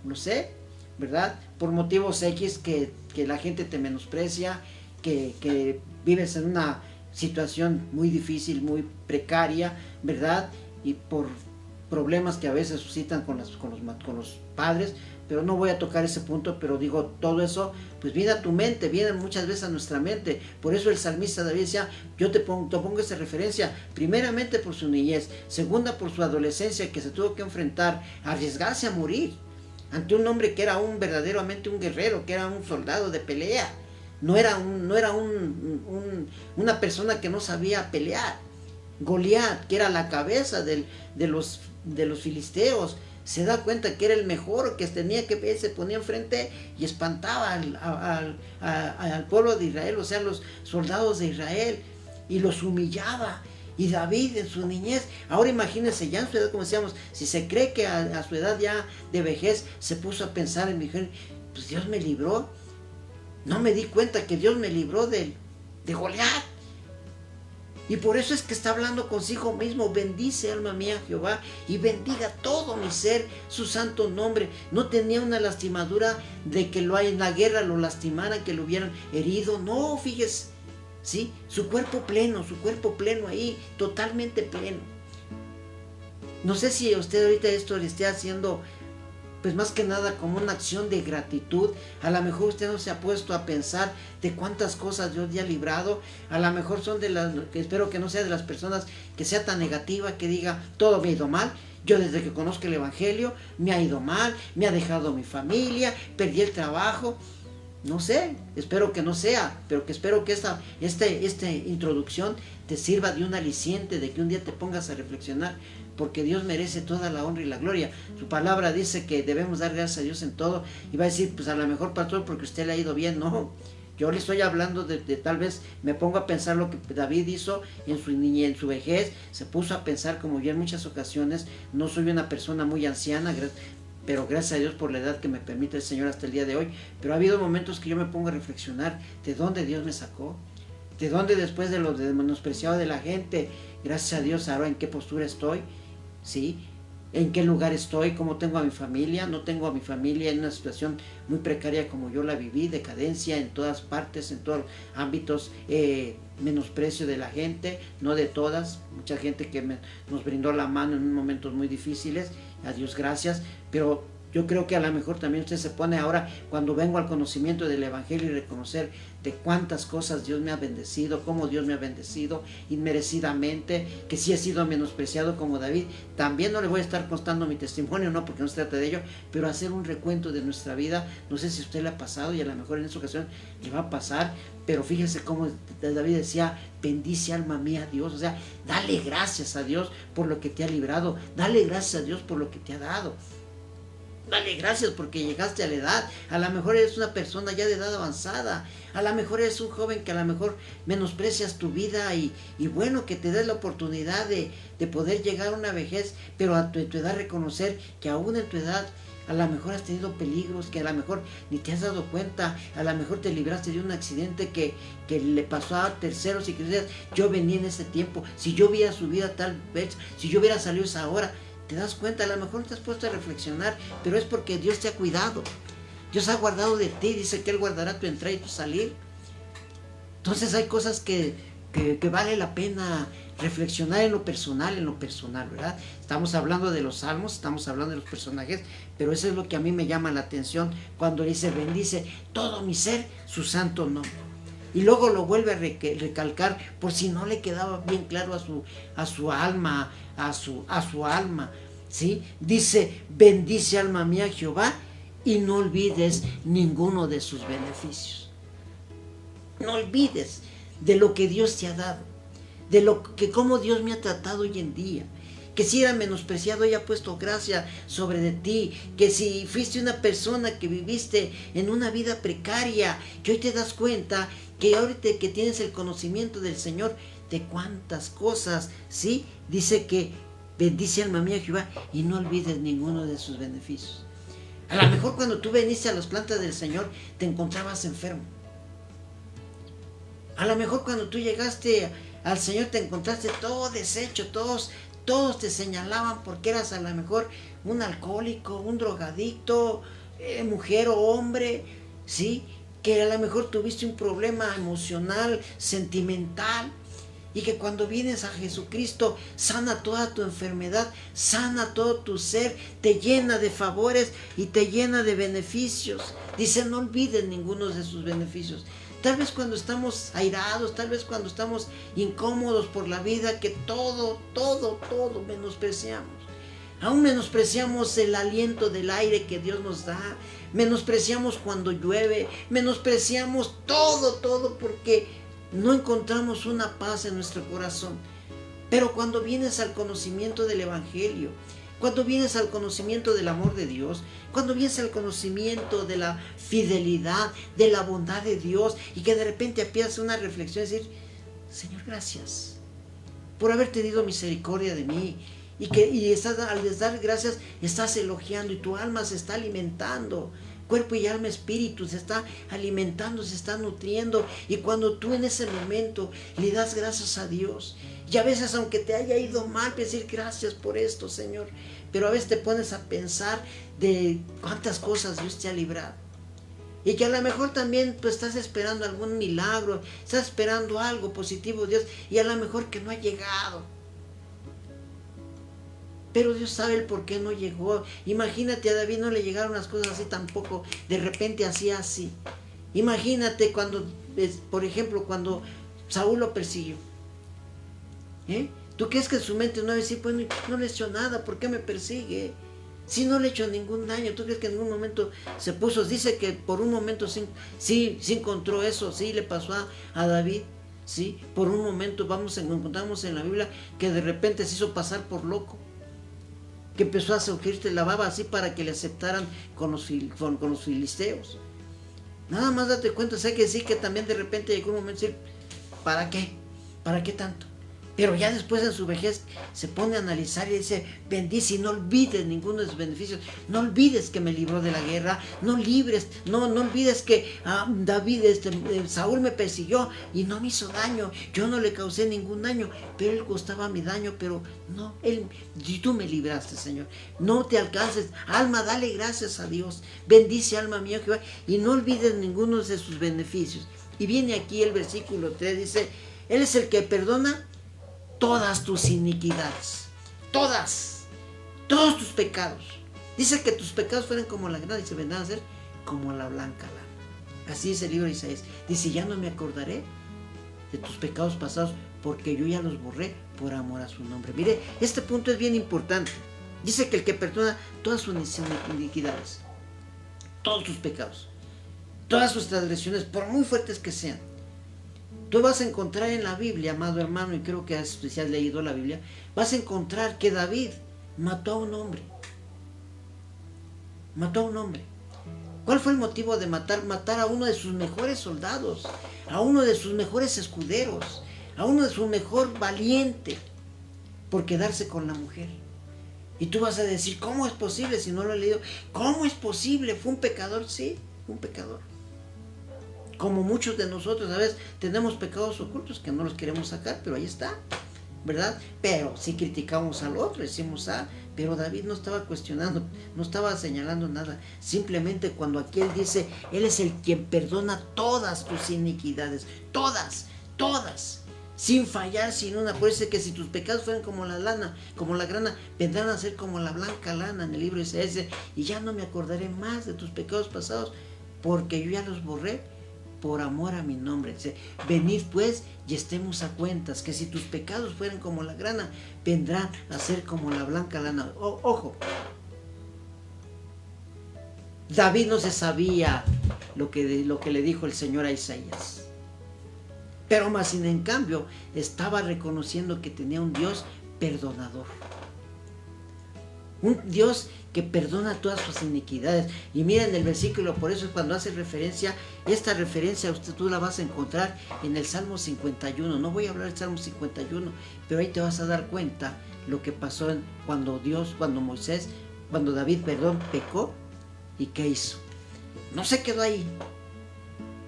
No sé, ¿verdad? Por motivos X que la gente te menosprecia, que vives en una situación muy difícil, muy precaria, ¿verdad? Y por problemas que a veces suscitan con los padres, pero no voy a tocar ese punto, pero digo, todo eso, pues viene a tu mente, viene muchas veces a nuestra mente. Por eso el salmista David decía, yo te pongo esa referencia, primeramente por su niñez, segunda por su adolescencia, que se tuvo que enfrentar, a arriesgarse a morir, ante un hombre que era verdaderamente un guerrero, que era un soldado de pelea, no era una persona que no sabía pelear. Goliat, que era la cabeza de los filisteos, se da cuenta que era el mejor, que tenía que ver, se ponía enfrente y espantaba al pueblo de Israel, o sea, los soldados de Israel, y los humillaba. Y David en su niñez, ahora imagínense ya en su edad, como decíamos, si se cree que a su edad ya de vejez se puso a pensar en mi mujer, pues Dios me libró, no me di cuenta que Dios me libró de Goliat. Y por eso es que está hablando consigo mismo, bendice alma mía Jehová y bendiga todo mi ser su santo nombre. No tenía una lastimadura de que en la guerra lo lastimaran, que lo hubieran herido, no, fíjese, ¿sí? Su cuerpo pleno ahí, totalmente pleno. No sé si usted ahorita esto le esté haciendo, pues más que nada como una acción de gratitud. A lo mejor usted no se ha puesto a pensar de cuántas cosas Dios le ha librado. A lo mejor son que espero que no sea de las personas que sea tan negativa, que diga, todo me ha ido mal. Yo desde que conozco el Evangelio, me ha ido mal, me ha dejado mi familia, perdí el trabajo. No sé, espero que no sea, pero que espero que esta introducción te sirva de un aliciente, de que un día te pongas a reflexionar, porque Dios merece toda la honra y la gloria. Su palabra dice que debemos dar gracias a Dios en todo, y va a decir, pues a lo mejor pastor, porque a usted le ha ido bien. No, yo le estoy hablando de tal vez me pongo a pensar lo que David hizo en su niñez, en su vejez, se puso a pensar, como yo en muchas ocasiones. No soy una persona muy anciana, pero gracias a Dios por la edad que me permite el Señor hasta el día de hoy. Pero ha habido momentos que yo me pongo a reflexionar de dónde Dios me sacó, de dónde después de lo menospreciado de la gente, gracias a Dios ahora en qué postura estoy, ¿sí? En qué lugar estoy, cómo tengo a mi familia. No tengo a mi familia en una situación muy precaria como yo la viví, decadencia en todas partes, en todos ámbitos, menosprecio de la gente, no de todas, mucha gente que nos brindó la mano en momentos muy difíciles, a Dios gracias, pero yo creo que a lo mejor también usted se pone ahora, cuando vengo al conocimiento del Evangelio, y reconocer de cuántas cosas Dios me ha bendecido, cómo Dios me ha bendecido inmerecidamente, que sí he sido menospreciado como David. También no le voy a estar contando mi testimonio, no, porque no se trata de ello, pero hacer un recuento de nuestra vida. No sé si a usted le ha pasado, y a lo mejor en esta ocasión le va a pasar, pero fíjese cómo David decía, bendice alma mía a Dios. O sea, dale gracias a Dios por lo que te ha librado, dale gracias a Dios por lo que te ha dado. Dale gracias porque llegaste a la edad. A lo mejor eres una persona ya de edad avanzada. A lo mejor eres un joven que a lo mejor menosprecias tu vida y bueno, que te des la oportunidad de poder llegar a una vejez, pero a tu edad reconocer que aún en tu edad a lo mejor has tenido peligros que a lo mejor ni te has dado cuenta. A lo mejor te libraste de un accidente que le pasó a terceros y que dices, yo venía en ese tiempo, si yo hubiera subido a tal vez, si yo hubiera salido a esa hora. Te das cuenta, a lo mejor te has puesto a reflexionar, pero es porque Dios te ha cuidado. Dios ha guardado de ti, dice que Él guardará tu entrada y tu salir. Entonces hay cosas que vale la pena reflexionar en lo personal, ¿verdad? Estamos hablando de los salmos, estamos hablando de los personajes, pero eso es lo que a mí me llama la atención cuando dice, bendice todo mi ser su santo nombre. Y luego lo vuelve a recalcar por si no le quedaba bien claro a su alma, a su alma, ¿sí? Dice, bendice alma mía Jehová y no olvides ninguno de sus beneficios. No olvides de lo que Dios te ha dado, de lo que cómo Dios me ha tratado hoy en día, que si era menospreciado haya puesto gracia sobre de ti, que si fuiste una persona que viviste en una vida precaria, que hoy te das cuenta que ahorita que tienes el conocimiento del Señor, de cuántas cosas, ¿sí? Dice que bendice alma mía Jehová y no olvides ninguno de sus beneficios. A lo mejor cuando tú veniste a las plantas del Señor te encontrabas enfermo. A lo mejor cuando tú llegaste al Señor te encontraste todo deshecho, todos te señalaban porque eras a lo mejor un alcohólico, un drogadicto, mujer o hombre, ¿sí? Que a lo mejor tuviste un problema emocional, sentimental, y que cuando vienes a Jesucristo sana toda tu enfermedad, sana todo tu ser, te llena de favores y te llena de beneficios. Dice, no olvides ninguno de sus beneficios. Tal vez cuando estamos airados, tal vez cuando estamos incómodos por la vida, que todo menospreciamos. Aún menospreciamos el aliento del aire que Dios nos da, menospreciamos cuando llueve, menospreciamos todo porque no encontramos una paz en nuestro corazón. Pero cuando vienes al conocimiento del Evangelio, cuando vienes al conocimiento del amor de Dios, cuando vienes al conocimiento de la fidelidad, de la bondad de Dios, y que de repente empiezas una reflexión y decir, Señor, gracias por haber tenido misericordia de mí. Y estás, al dar gracias, estás elogiando y tu alma se está alimentando. Cuerpo y alma, espíritu se está alimentando, se está nutriendo. Y cuando tú en ese momento le das gracias a Dios, y a veces aunque te haya ido mal, decir gracias por esto, Señor, pero a veces te pones a pensar de cuántas cosas Dios te ha librado. Y que a lo mejor también tú estás esperando algún milagro, estás esperando algo positivo de Dios, y a lo mejor que no ha llegado. Pero Dios sabe el por qué no llegó. Imagínate, a David no le llegaron las cosas así tampoco. De repente hacía así. Imagínate cuando, por ejemplo, cuando Saúl lo persiguió. ¿Tú crees que en su mente no va a decir, pues no le he hecho nada, ¿por qué me persigue? Si no le he hecho ningún daño, ¿tú crees que en ningún momento se puso? Dice que por un momento sí encontró eso, sí le pasó a David. Sí, por un momento encontramos en la Biblia que de repente se hizo pasar por loco, que empezó a surgirse la baba así para que le aceptaran con los filisteos. Nada más date cuenta, sé que sí, que también de repente llegó un momento de decir, ¿para qué? ¿Para qué tanto? Pero ya después en su vejez se pone a analizar y dice, bendice y no olvides ninguno de sus beneficios. No olvides que me libró de la guerra, no olvides que Saúl me persiguió y no me hizo daño. Yo no le causé ningún daño, pero él costaba mi daño, pero no, tú me libraste, Señor. No te alcances, alma, dale gracias a Dios. Bendice, alma mía, Jehová, y no olvides ninguno de sus beneficios. Y viene aquí el versículo 3, dice, Él es el que perdona todas tus iniquidades, todos tus pecados. Dice que tus pecados fueran como la grana y se vendrán a ser como la blanca lana. Así dice el libro de Isaías. Dice, ya no me acordaré de tus pecados pasados, porque yo ya los borré por amor a su nombre. Mire, este punto es bien importante. Dice que el que perdona todas sus iniquidades, todos tus pecados, todas sus transgresiones, por muy fuertes que sean. Tú vas a encontrar en la Biblia, amado hermano, y creo que has leído la Biblia, vas a encontrar que David mató a un hombre. Mató a un hombre. ¿Cuál fue el motivo de matar? Matar a uno de sus mejores soldados, a uno de sus mejores escuderos, a uno de sus mejor valiente, por quedarse con la mujer. Y tú vas a decir, ¿cómo es posible si no lo he leído? ¿Cómo es posible? ¿Fue un pecador? Sí, un pecador. Como muchos de nosotros, a veces tenemos pecados ocultos que no los queremos sacar, pero ahí está, ¿verdad? Pero si criticamos al otro, decimos, pero David no estaba cuestionando, no estaba señalando nada. Simplemente cuando aquí él dice, Él es el quien perdona todas tus iniquidades, todas. sin fallar, sin una. Por eso que si tus pecados fueran como la lana, como la grana, vendrán a ser como la blanca lana en el libro de Isaías, y ya no me acordaré más de tus pecados pasados, porque yo ya los borré por amor a mi nombre. Dice, venid pues y estemos a cuentas, que si tus pecados fueran como la grana, vendrán a ser como la blanca lana. Ojo, David no se sabía lo que le dijo el Señor a Isaías. Pero más sin en cambio estaba reconociendo que tenía un Dios perdonador. Un Dios que perdona todas sus iniquidades. Y miren el versículo, por eso es cuando hace referencia, esta referencia tú la vas a encontrar en el Salmo 51. No voy a hablar del Salmo 51, pero ahí te vas a dar cuenta lo que pasó cuando David, pecó. ¿Y qué hizo? No se quedó ahí.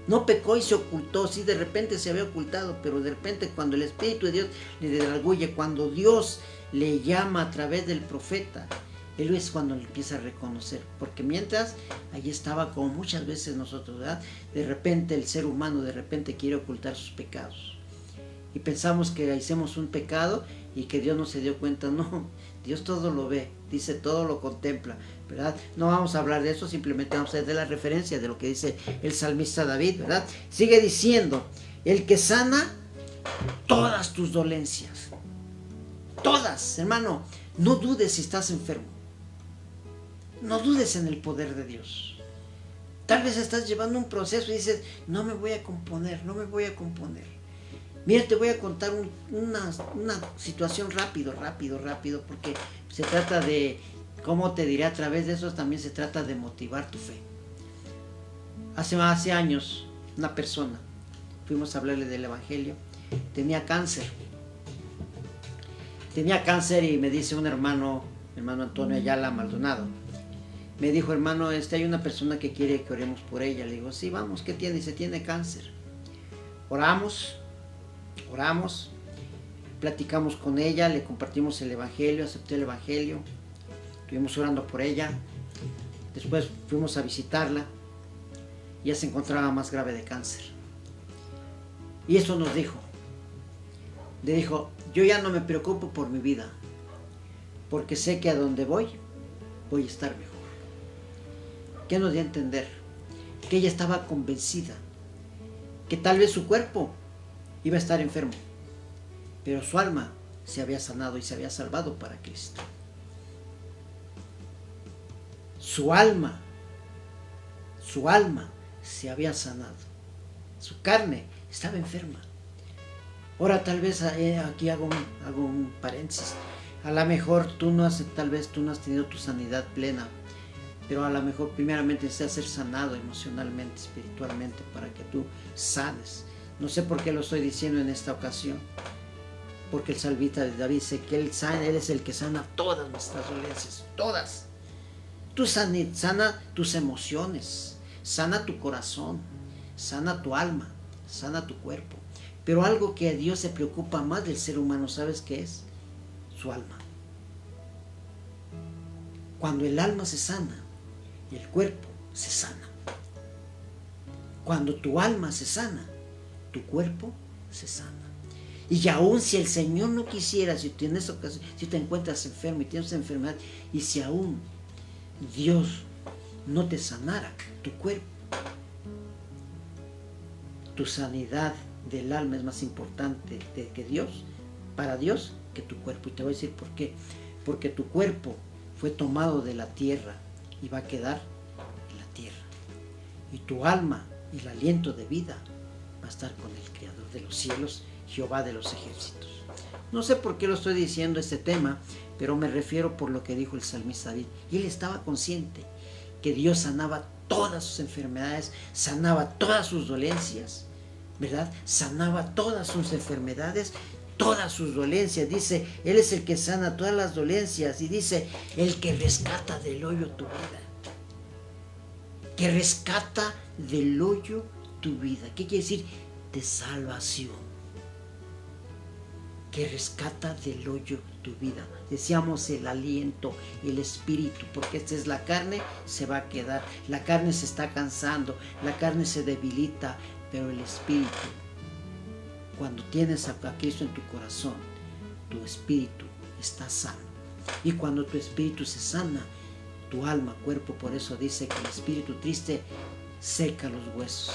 No pecó y se ocultó. Sí, de repente se había ocultado, pero de repente cuando el Espíritu de Dios le redarguye, cuando Dios le llama a través del profeta, él es cuando le empieza a reconocer. Porque mientras, ahí estaba como muchas veces nosotros, ¿verdad? De repente el ser humano quiere ocultar sus pecados. Y pensamos que hicimos un pecado y que Dios no se dio cuenta. No, Dios todo lo ve, dice, todo lo contempla, ¿verdad? No vamos a hablar de eso, simplemente vamos a hacer de la referencia de lo que dice el salmista David, ¿verdad? Sigue diciendo, el que sana todas tus dolencias. Todas, hermano. No dudes si estás enfermo. No dudes en el poder de Dios. Tal vez estás llevando un proceso y dices, no me voy a componer. Mira, te voy a contar una situación rápido, porque se trata de, ¿cómo te diré? A través de eso también se trata de motivar tu fe. Hace años, una persona, fuimos a hablarle del Evangelio, tenía cáncer y me dice un hermano Antonio Ayala Maldonado, me dijo, hermano, hay una persona que quiere que oremos por ella. Le digo, sí, vamos, ¿qué tiene? Dice, tiene cáncer. Oramos, platicamos con ella, le compartimos el Evangelio, aceptó el Evangelio, estuvimos orando por ella, después fuimos a visitarla, y ella se encontraba más grave de cáncer. Y eso nos dijo, yo ya no me preocupo por mi vida, porque sé que a donde voy a estar mejor. ¿Qué nos dio a entender? Que ella estaba convencida que tal vez su cuerpo iba a estar enfermo, pero su alma se había sanado y se había salvado para Cristo. Su alma se había sanado. Su carne estaba enferma. Ahora tal vez aquí hago un paréntesis. A lo mejor tal vez tú no has tenido tu sanidad plena, pero a lo mejor primeramente necesitas ser sanado emocionalmente, espiritualmente, para que tú sanes. No sé por qué lo estoy diciendo en esta ocasión, porque el salmista de David dice que Él es el que sana todas nuestras dolencias, todas. Tú sana tus emociones, sana tu corazón, sana tu alma, sana tu cuerpo. Pero algo que a Dios se preocupa más del ser humano, ¿sabes qué es? Su alma. Cuando el alma se sana, el cuerpo se sana. Cuando tu alma se sana, tu cuerpo se sana. Y aún si el Señor no quisiera, si te encuentras enfermo y tienes enfermedad, y si aún Dios no te sanara tu cuerpo, tu sanidad del alma es más importante para Dios, que tu cuerpo. Y te voy a decir por qué. Porque tu cuerpo fue tomado de la tierra y va a quedar en la tierra. Y tu alma y el aliento de vida va a estar con el Creador de los cielos, Jehová de los ejércitos. No sé por qué lo estoy diciendo este tema, pero me refiero por lo que dijo el salmista David. Y él estaba consciente que Dios sanaba todas sus enfermedades, sanaba todas sus dolencias, ¿verdad? Sanaba todas sus enfermedades, todas sus dolencias. Dice, Él es el que sana todas las dolencias. Y dice, el que rescata del hoyo tu vida. Que rescata del hoyo tu vida. ¿Qué quiere decir? De salvación. Que rescata del hoyo tu vida. Decíamos el aliento, el espíritu, porque esta es la carne, se va a quedar. La carne se está cansando, la carne se debilita, pero el espíritu Cuando tienes a Cristo en tu corazón, tu espíritu está sano. Y cuando tu espíritu se sana, tu alma, cuerpo, por eso dice que el espíritu triste seca los huesos.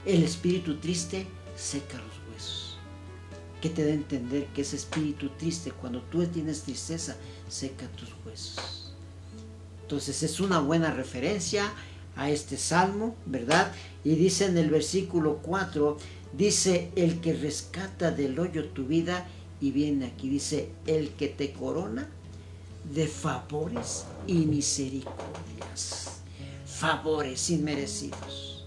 El espíritu triste seca los huesos. ¿Qué te da a entender? Que ese espíritu triste, cuando tú tienes tristeza, seca tus huesos. Entonces es una buena referencia a este salmo, ¿verdad? Y dice en el versículo 4, dice, el que rescata del hoyo tu vida, y viene aquí, dice, el que te corona de favores y misericordias. Favores inmerecidos.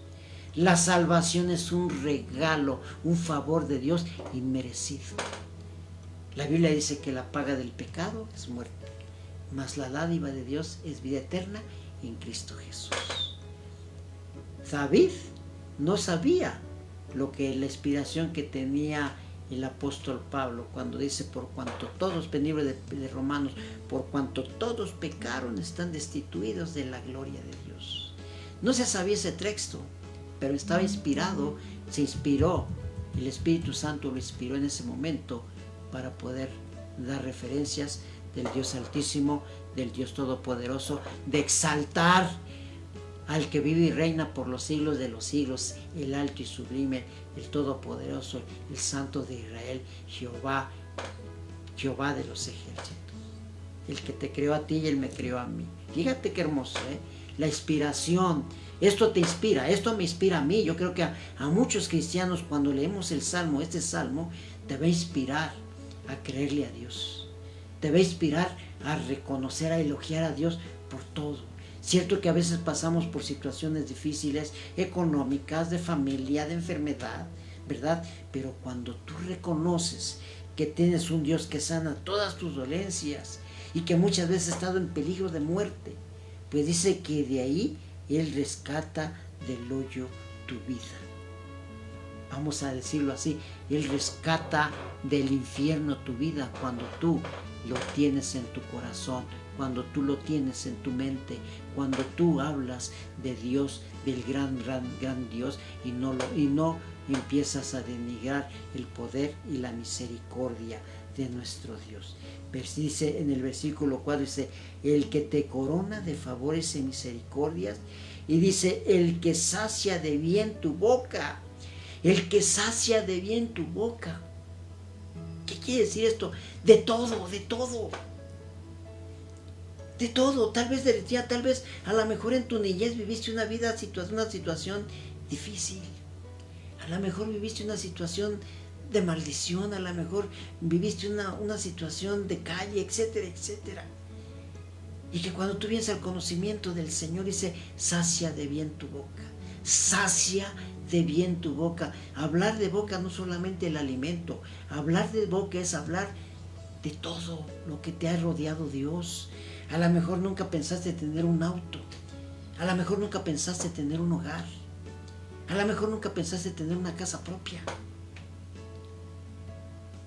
La salvación es un regalo, un favor de Dios inmerecido. La Biblia dice que la paga del pecado es muerte, mas la dádiva de Dios es vida eterna en Cristo Jesús. David no sabía lo que la inspiración que tenía el apóstol Pablo cuando dice, por cuanto todos, en el libro de Romanos, por cuanto todos pecaron, están destituidos de la gloria de Dios. No se sabía ese texto, pero estaba inspirado, se inspiró, el Espíritu Santo lo inspiró en ese momento para poder dar referencias del Dios Altísimo, del Dios Todopoderoso, de exaltar al que vive y reina por los siglos de los siglos, el alto y sublime, el Todopoderoso, el Santo de Israel, Jehová, Jehová de los ejércitos. El que te creó a ti y él me creó a mí. Fíjate qué hermoso, ¿eh? La inspiración. Esto te inspira, esto me inspira a mí. Yo creo que a muchos cristianos, cuando leemos el Salmo, este Salmo, te va a inspirar a creerle a Dios. Te va a inspirar a reconocer, a elogiar a Dios por todo. Cierto que a veces pasamos por situaciones difíciles, económicas, de familia, de enfermedad, ¿verdad? Pero cuando tú reconoces que tienes un Dios que sana todas tus dolencias y que muchas veces has estado en peligro de muerte, pues dice que de ahí Él rescata del hoyo tu vida. Vamos a decirlo así, Él rescata del infierno tu vida cuando tú lo tienes en tu corazón, cuando tú lo tienes en tu mente, cuando tú hablas de Dios, del gran Dios, y no empiezas a denigrar el poder y la misericordia de nuestro Dios. Dice en el versículo 4, dice, el que te corona de favores y misericordias, y dice, el que sacia de bien tu boca, el que sacia de bien tu boca. ¿Qué quiere decir esto? De todo, de todo. De todo, tal vez a lo mejor en tu niñez viviste una situación difícil. A lo mejor viviste una situación de maldición, a lo mejor viviste una situación de calle, etcétera, etcétera. Y que cuando tú vienes al conocimiento del Señor, dice, sacia de bien tu boca. Sacia de bien tu boca. Hablar de boca no solamente el alimento. Hablar de boca es hablar de todo lo que te ha rodeado Dios. A lo mejor nunca pensaste tener un auto. A lo mejor nunca pensaste tener un hogar. A lo mejor nunca pensaste tener una casa propia.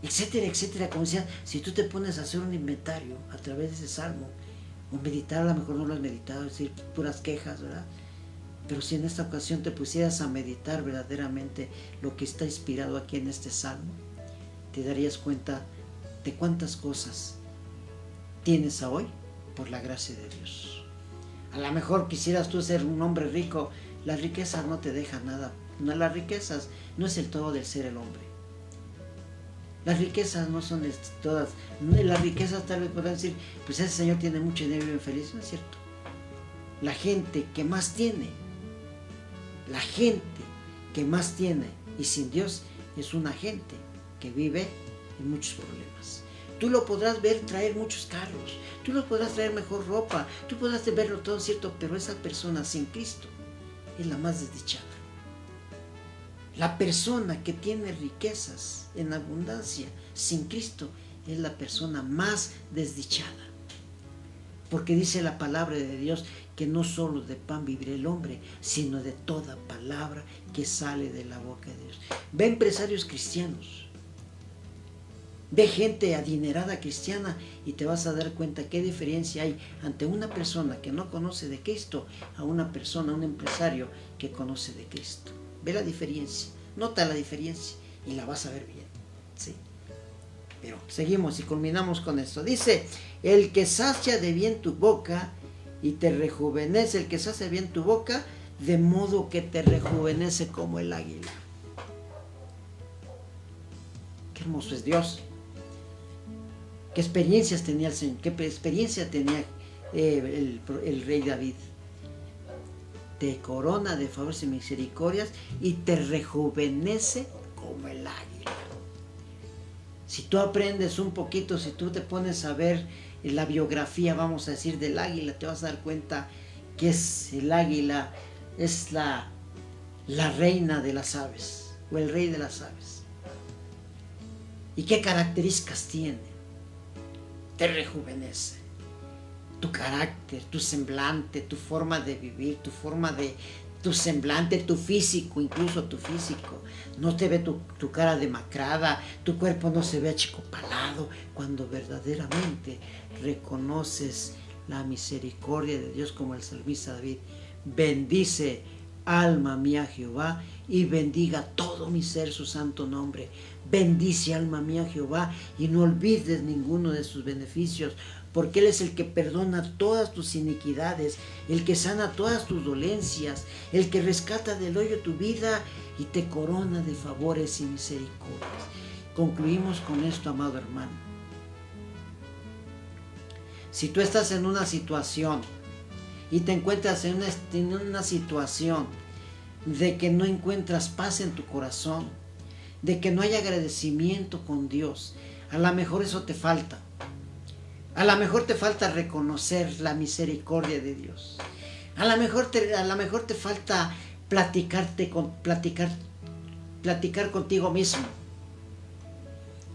Etcétera, etcétera. Como decía, si tú te pones a hacer un inventario a través de ese salmo, o meditar, a lo mejor no lo has meditado, es decir, puras quejas, ¿verdad? Pero si en esta ocasión te pusieras a meditar verdaderamente lo que está inspirado aquí en este salmo, te darías cuenta de cuántas cosas tienes a hoy por la gracia de Dios. A lo mejor quisieras tú ser un hombre rico. Las riquezas no te dejan nada. No, las riquezas no es el todo del ser el hombre. Las riquezas no son todas. Las riquezas tal vez podrán decir, pues ese señor tiene mucho dinero y vive feliz. No es cierto. La gente que más tiene, y sin Dios, es una gente que vive en muchos problemas. Tú lo podrás ver traer muchos carros, tú lo podrás traer mejor ropa, tú podrás verlo todo cierto, pero esa persona sin Cristo es la más desdichada. La persona que tiene riquezas en abundancia sin Cristo es la persona más desdichada. Porque dice la palabra de Dios que no solo de pan vivirá el hombre, sino de toda palabra que sale de la boca de Dios. Ve empresarios cristianos, ve gente adinerada cristiana y te vas a dar cuenta qué diferencia hay ante una persona que no conoce de Cristo a una persona, un empresario que conoce de Cristo. Ve la diferencia, nota la diferencia. y la vas a ver bien, ¿sí? Pero seguimos y culminamos con esto. Dice, el que sacia de bien tu boca y te rejuvenece, el que sacia bien tu boca, de modo que te rejuvenece como el águila. Qué hermoso es Dios. Qué experiencias tenía el Señor, qué experiencia tenía el rey David. Te corona de favores y misericordias y te rejuvenece como el águila. Si tú aprendes un poquito, si tú te pones a ver la biografía, vamos a decir, del águila, te vas a dar cuenta que es el águila, es la reina de las aves, o el rey de las aves. ¿Y qué características tiene? Te rejuvenece. Tu carácter, tu semblante, tu forma de vivir, tu semblante, tu físico, incluso tu físico. No te ve tu cara demacrada, tu cuerpo no se ve achicopalado, cuando verdaderamente reconoces la misericordia de Dios, como el salmista David. Bendice, alma mía, Jehová, y bendiga todo mi ser su santo nombre. Bendice, alma mía, Jehová, y no olvides ninguno de sus beneficios, porque Él es el que perdona todas tus iniquidades, el que sana todas tus dolencias, el que rescata del hoyo tu vida y te corona de favores y misericordias. Concluimos con esto, amado hermano. Si tú estás en una situación y te encuentras en una situación de que no encuentras paz en tu corazón, de que no hay agradecimiento con Dios, a lo mejor eso te falta. A lo mejor te falta reconocer la misericordia de Dios. A lo mejor te falta platicar contigo mismo.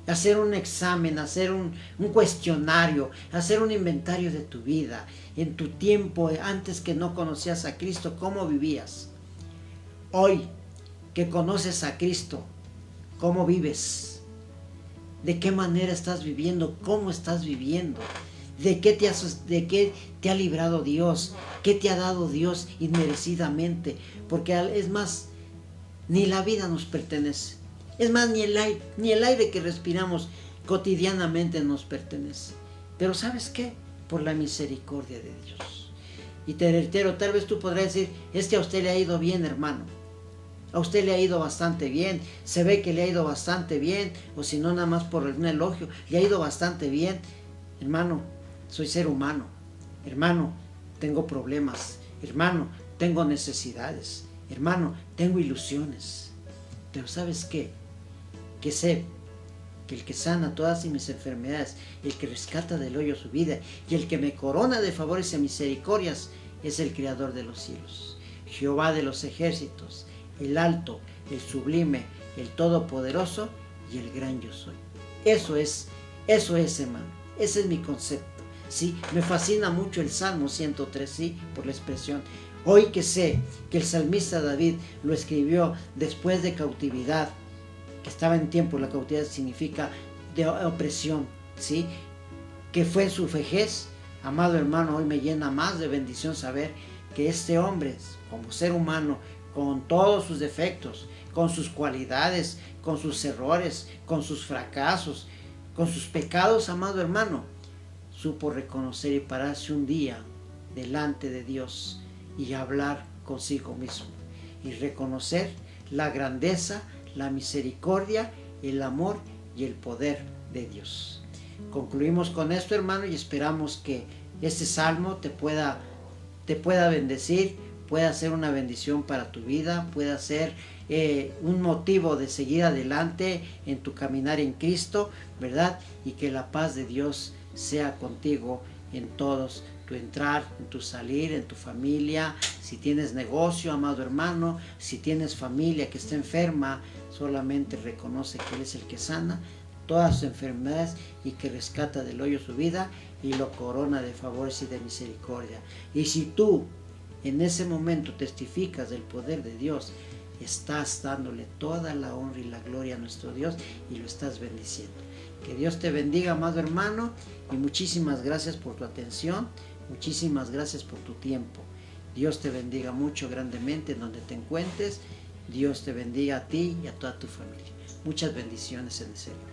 Hacer un examen, hacer un cuestionario, hacer un inventario de tu vida. En tu tiempo, antes que no conocías a Cristo, ¿cómo vivías? Hoy que conoces a Cristo, ¿cómo vives? ¿De qué manera estás viviendo? ¿Cómo estás viviendo? ¿De qué te ha librado Dios? ¿Qué te ha dado Dios inmerecidamente? Porque es más, ni la vida nos pertenece. Es más, ni el aire que respiramos cotidianamente nos pertenece. Pero ¿sabes qué? Por la misericordia de Dios. Y te reitero, tal vez tú podrás decir, es que a usted le ha ido bien, hermano. A usted le ha ido bastante bien, se ve que le ha ido bastante bien, o si no, nada más por un elogio, le ha ido bastante bien. Hermano, soy ser humano. Hermano, tengo problemas. Hermano, tengo necesidades. Hermano, tengo ilusiones. Pero ¿sabes qué? Que sé que el que sana todas mis enfermedades, el que rescata del hoyo su vida y el que me corona de favores y misericordias es el Creador de los cielos, Jehová de los ejércitos, el alto, el sublime, el todopoderoso y el gran yo soy. Eso es, hermano. Ese es mi concepto. ¿Sí? Me fascina mucho el Salmo 103, ¿sí? Por la expresión. Hoy que sé que el salmista David lo escribió después de cautividad, que estaba en tiempo, la cautividad significa de opresión, ¿sí? Que fue en su vejez. Amado hermano, hoy me llena más de bendición saber que este hombre, como ser humano, con todos sus defectos, con sus cualidades, con sus errores, con sus fracasos, con sus pecados, amado hermano, supo reconocer y pararse un día delante de Dios y hablar consigo mismo y reconocer la grandeza, la misericordia, el amor y el poder de Dios. Concluimos con esto, hermano, y esperamos que este salmo te pueda bendecir, pueda ser una bendición para tu vida, pueda ser un motivo de seguir adelante en tu caminar en Cristo, ¿verdad? Y que la paz de Dios sea contigo en todos, tu entrar, en tu salir, en tu familia. Si tienes negocio, amado hermano, si tienes familia que está enferma, solamente reconoce que Él es el que sana todas sus enfermedades y que rescata del hoyo su vida y lo corona de favores y de misericordia. Y si tú en ese momento testificas del poder de Dios, estás dándole toda la honra y la gloria a nuestro Dios y lo estás bendiciendo. Que Dios te bendiga, amado hermano, y muchísimas gracias por tu atención, muchísimas gracias por tu tiempo. Dios te bendiga mucho grandemente en donde te encuentres. Dios te bendiga a ti y a toda tu familia. muchas bendiciones en serio.